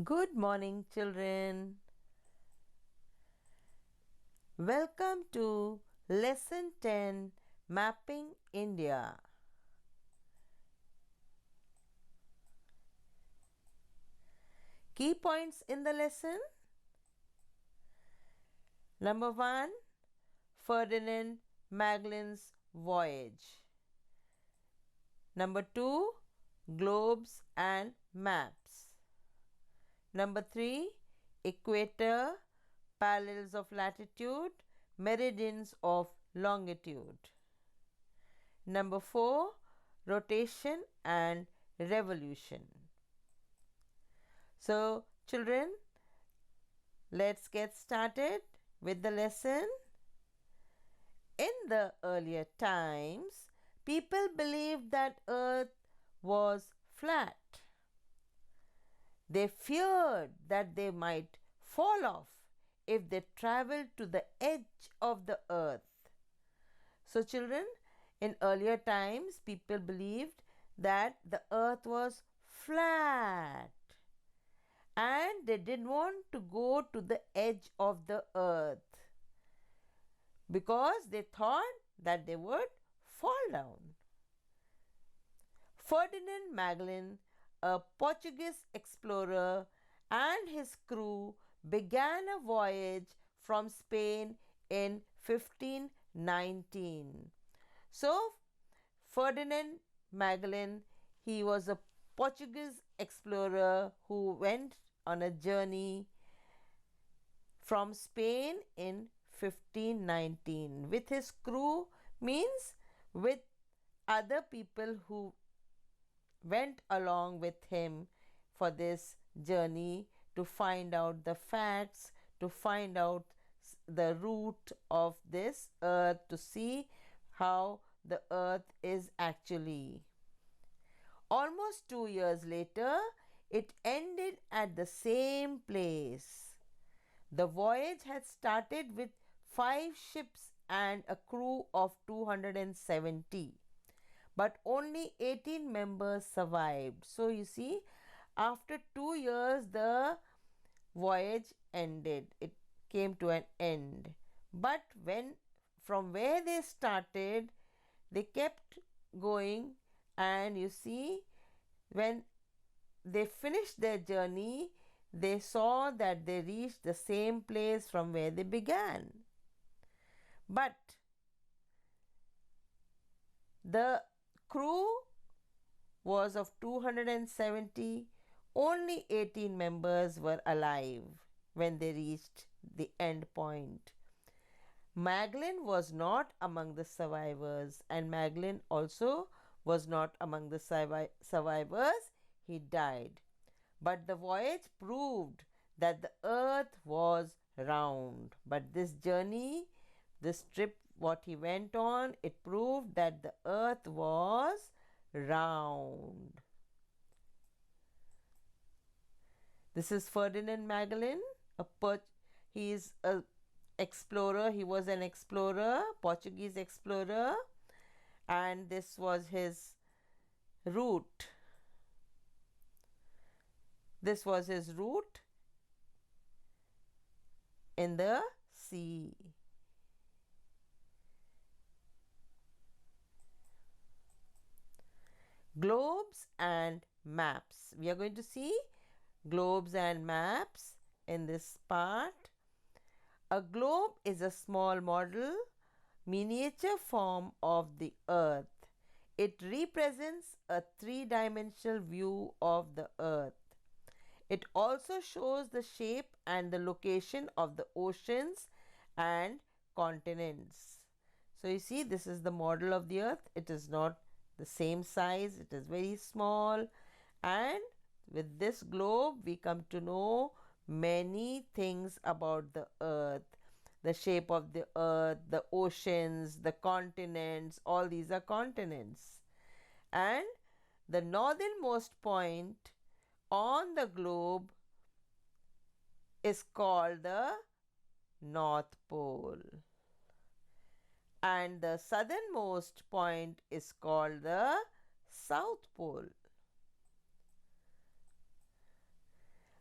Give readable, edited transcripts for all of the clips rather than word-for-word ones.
Good morning, children. Welcome to Lesson 10 Mapping India. Key points in the lesson. Number 1, Ferdinand Magellan's voyage. Number 2, globes and maps. Number 3, Equator, Parallels of Latitude, Meridians of Longitude. Number 4, rotation and revolution. So, children, let's get started with the lesson. In the earlier times, people believed that Earth was flat. They feared that they might fall off if they traveled to the edge of the Earth. So, children, in earlier times, people believed that the Earth was flat and they didn't want to go to the edge of the Earth because they thought that they would fall down. Ferdinand Magellan, a Portuguese explorer, and his crew began a voyage from Spain in 1519. So, Ferdinand Magellan, he was a Portuguese explorer who went on a journey from Spain in 1519 with his crew, means with other people who went along with him for this journey to find out the facts, to find out the root of this earth, to see how the earth is actually. Almost 2 years later, it ended at the same place. The voyage had started with 5 ships and a crew of 270, but only 18 members survived. So you see, after 2 years, the voyage ended. It came to an end. But from where they started, they kept going, and you see, when they finished their journey, they saw that they reached the same place from where they began. But the crew was of 270, only 18 members were alive when they reached the end point. Magellan was not among the survivors, and Magellan also was not among the survivors. He died. But the voyage proved that the earth was round. But this journey, this trip, what he went on, it proved that the earth was round. This is Ferdinand Magellan. He is a explorer. He was an explorer, Portuguese explorer, and this was his route. This was his route in the sea. Globes and maps. We are going to see globes and maps in this part. A globe is a small model, miniature form of the earth. It represents a three-dimensional view of the earth. It also shows the shape and the location of the oceans and continents. So you see, this is the model of the earth. It is not the same size, it is very small, and with this globe we come to know many things about the earth. The shape of the earth, the oceans, the continents, all these are continents. And the northernmost point on the globe is called the North Pole, and the southernmost point is called the South Pole.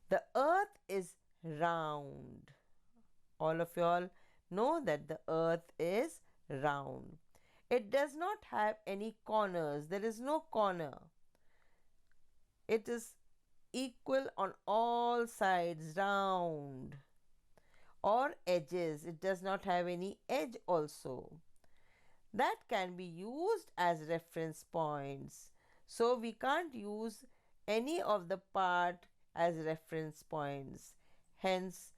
The earth is round. All of you all know that the earth is round. It does not have any corners. There is no corner. It is equal on all sides, round, or edges. It does not have any edge also. That can be used as reference points. So we can't use any of the part as reference points. Hence,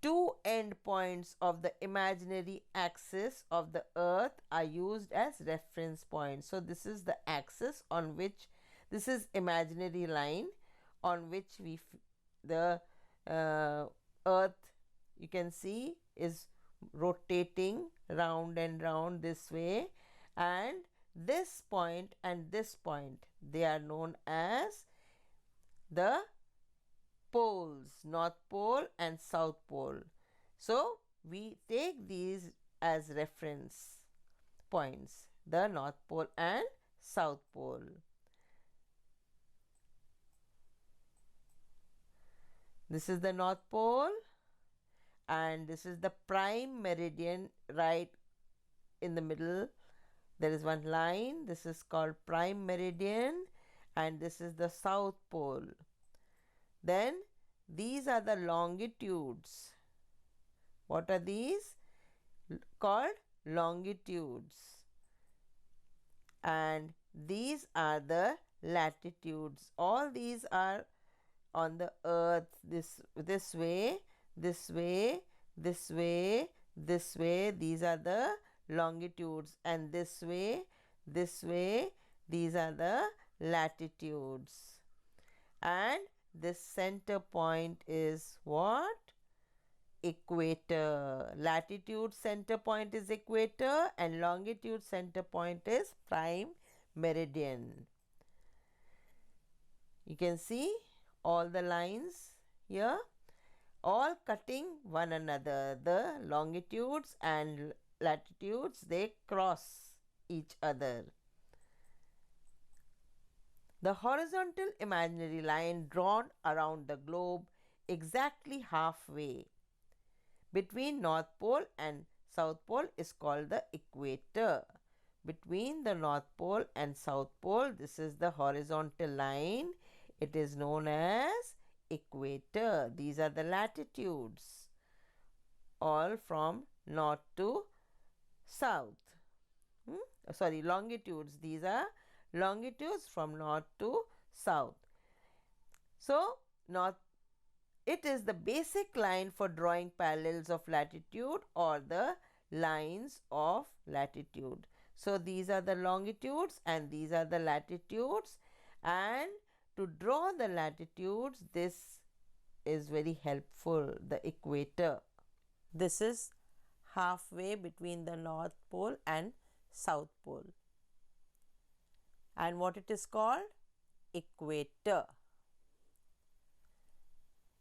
two endpoints of the imaginary axis of the earth are used as reference points. So this is the axis on which, this is imaginary line on which the earth, you can see, is rotating round and round this way, and this point and this point, they are known as the poles, North Pole and South Pole. So we take these as reference points, the North Pole and South Pole. This is the North Pole, and this is the prime meridian right in the middle. There is one line, this is called prime meridian, and this is the South Pole. Then these are the longitudes. What are these? Called longitudes. And these are the latitudes. All these are on the earth, this way, this way, this way, this way. These are the longitudes, and this way, these are the latitudes. And this center point is what? Equator. Latitude center point is equator, and longitude center point is prime meridian. You can see all the lines here, all cutting one another. The longitudes and latitudes, they cross each other. The horizontal imaginary line drawn around the globe exactly halfway between North Pole and South Pole is called the equator. Between the North Pole and South Pole, this is the horizontal line. It is known as equator. These are the latitudes, all from north to south. Sorry, longitudes. These are longitudes from north to south. So, it is the basic line for drawing parallels of latitude or the lines of latitude. So, these are the longitudes and these are the latitudes, and to draw the latitudes, this is very helpful, the equator. This is halfway between the North Pole and South Pole. And what it is called? Equator.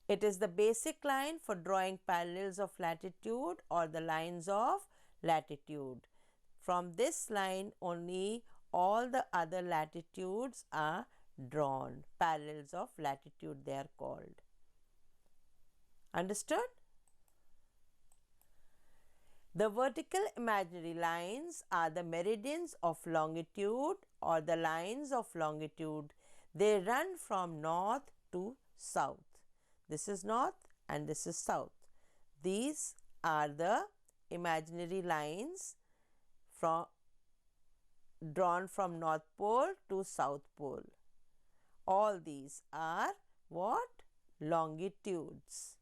It is the basic line for drawing parallels of latitude or the lines of latitude. From this line only all the other latitudes are drawn. Parallels of latitude they are called. Understood? The vertical imaginary lines are the meridians of longitude or the lines of longitude. They run from north to south. This is north and this is south. These are the imaginary lines drawn from North Pole to South Pole. All these are what? Longitudes.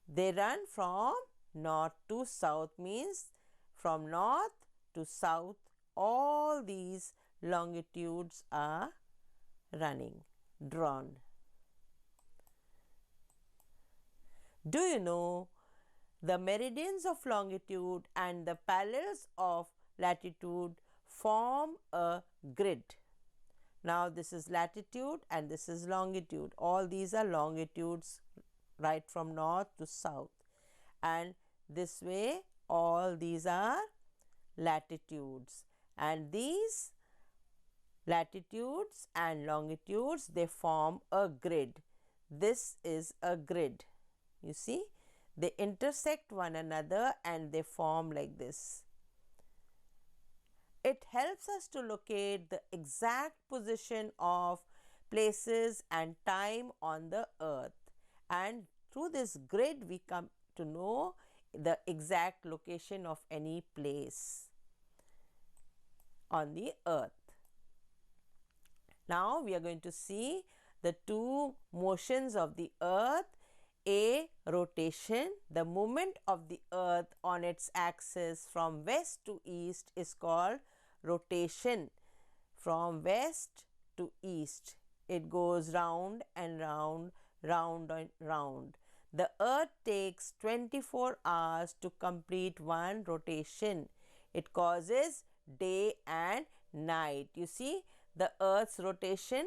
They run from north to south, means from north to south all these longitudes are drawn. Do you know the meridians of longitude and the parallels of latitude form a grid? Now this is latitude and this is longitude. All these are longitudes right from north to south, and this way all these are latitudes, and these latitudes and longitudes, they form a grid. this is a grid. You see, they intersect one another and they form like this. It helps us to locate the exact position of places and time on the earth, and through this grid we come to know the exact location of any place on the earth. Now we are going to see the two motions of the earth. A, rotation. The movement of the earth on its axis from west to east is called rotation. From west to east, it goes round and round, round and round. The earth takes 24 hours to complete one rotation. It causes day and night. You see the earth's rotation.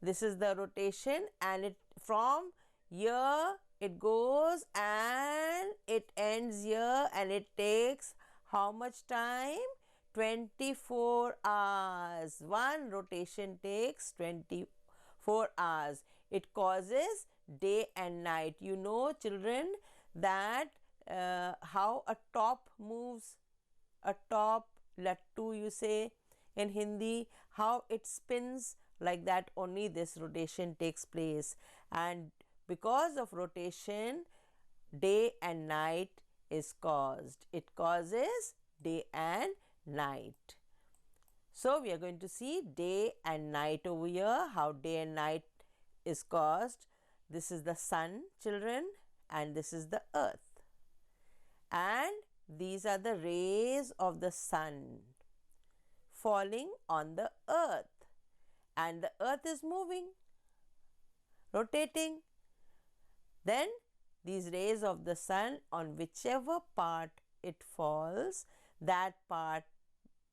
This is the rotation, and it from here it goes and it ends here, and it takes how much time? 24 hours. One rotation takes 24 hours. It causes day and night. You know, children, that how a top moves, a top, lattu you say in Hindi, how it spins, like that only this rotation takes place. And because of rotation, day and night is caused. It causes day and night. So we are going to see day and night over here, how day and night is caused. This is the sun, children, and this is the earth. And these are the rays of the sun falling on the earth. And the earth is moving, rotating. Then these rays of the sun, on whichever part it falls, that part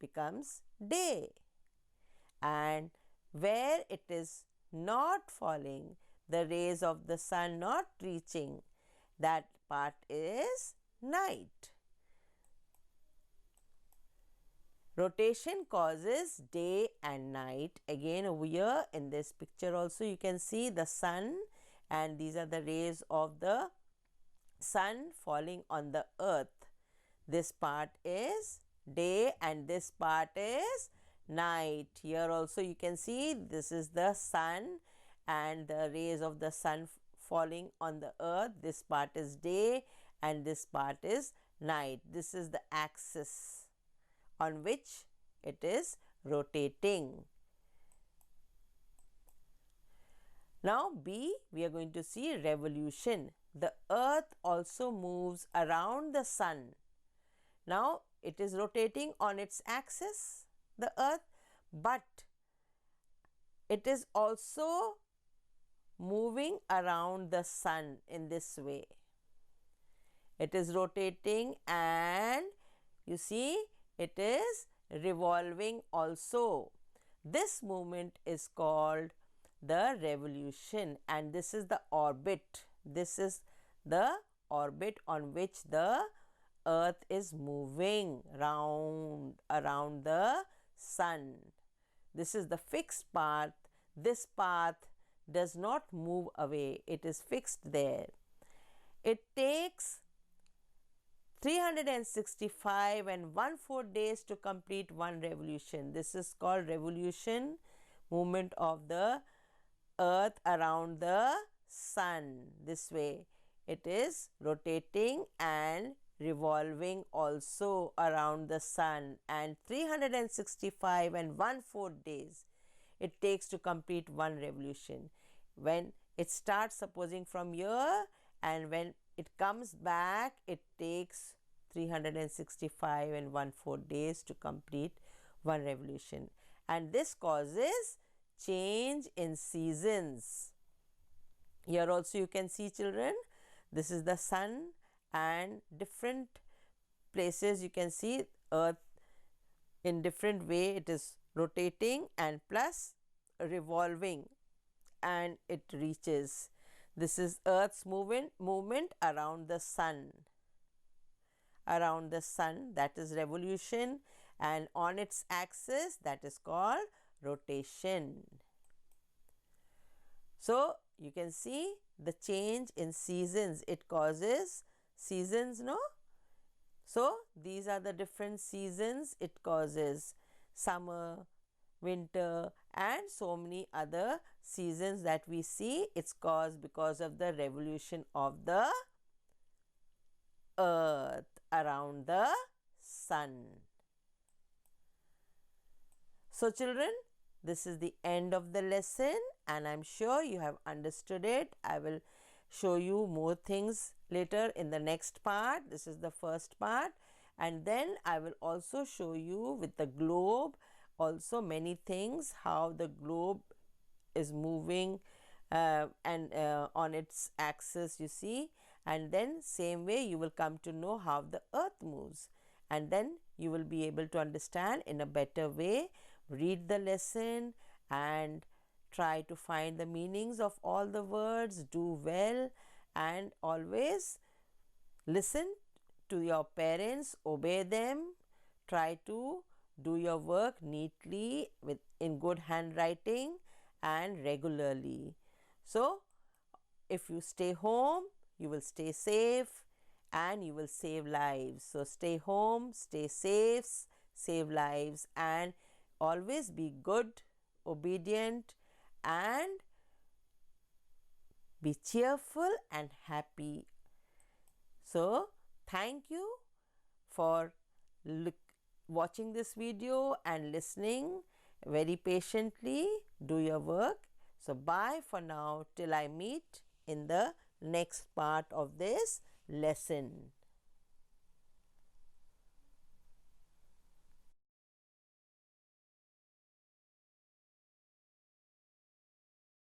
becomes day. And where it is not falling, the rays of the sun not reaching, that part is night. Rotation causes day and night. Again over here in this picture also you can see the sun, and these are the rays of the sun falling on the earth. This part is day and this part is night. Here also you can see this is the sun and the rays of the sun falling on the earth. This part is day and this part is night. This is the axis on which it is rotating. Now B, we are going to see revolution. The earth also moves around the sun. Now it is rotating on its axis, the earth, but it is also moving around the sun in this way. It is rotating, and you see it is revolving also. This movement is called the revolution, and this is the orbit. This is the orbit on which the earth is moving round around the sun. This is the fixed path. This path does not move away. It is fixed there. It takes 365 and 1/4 days to complete one revolution. This is called revolution, movement of the earth around the sun. This way it is rotating and revolving also around the sun, and 365 and 1/4 days it takes to complete one revolution. When it starts, supposing from here, and when it comes back, it takes 365 and 1/4 days to complete one revolution. And this causes change in seasons. Here also you can see, children, this is the sun, and different places you can see earth in different way. It is rotating and plus revolving, and it reaches. This is earth's movement around the sun. Around the sun, that is revolution, and on its axis, that is called rotation. So you can see the change in seasons. It causes seasons, no? So these are the different seasons it causes: summer, winter, and so many other seasons that we see. It's caused because of the revolution of the earth around the sun. So children, this is the end of the lesson, and I'm sure you have understood it. I will show you more things later in the next part. This is the first part, and then I will also show you with the globe also many things, how the globe is moving and on its axis, you see, and then same way you will come to know how the earth moves, and then you will be able to understand in a better way. Read the lesson and try to find the meanings of all the words. Do well and always listen to your parents, obey them, try to do your work neatly with in good handwriting and regularly. So if you stay home, you will stay safe and you will save lives. So stay home, stay safe, save lives, and always be good, obedient, and be cheerful and happy. So thank you for watching this video and listening very patiently. Do your work. So bye for now till I meet in the next part of this lesson.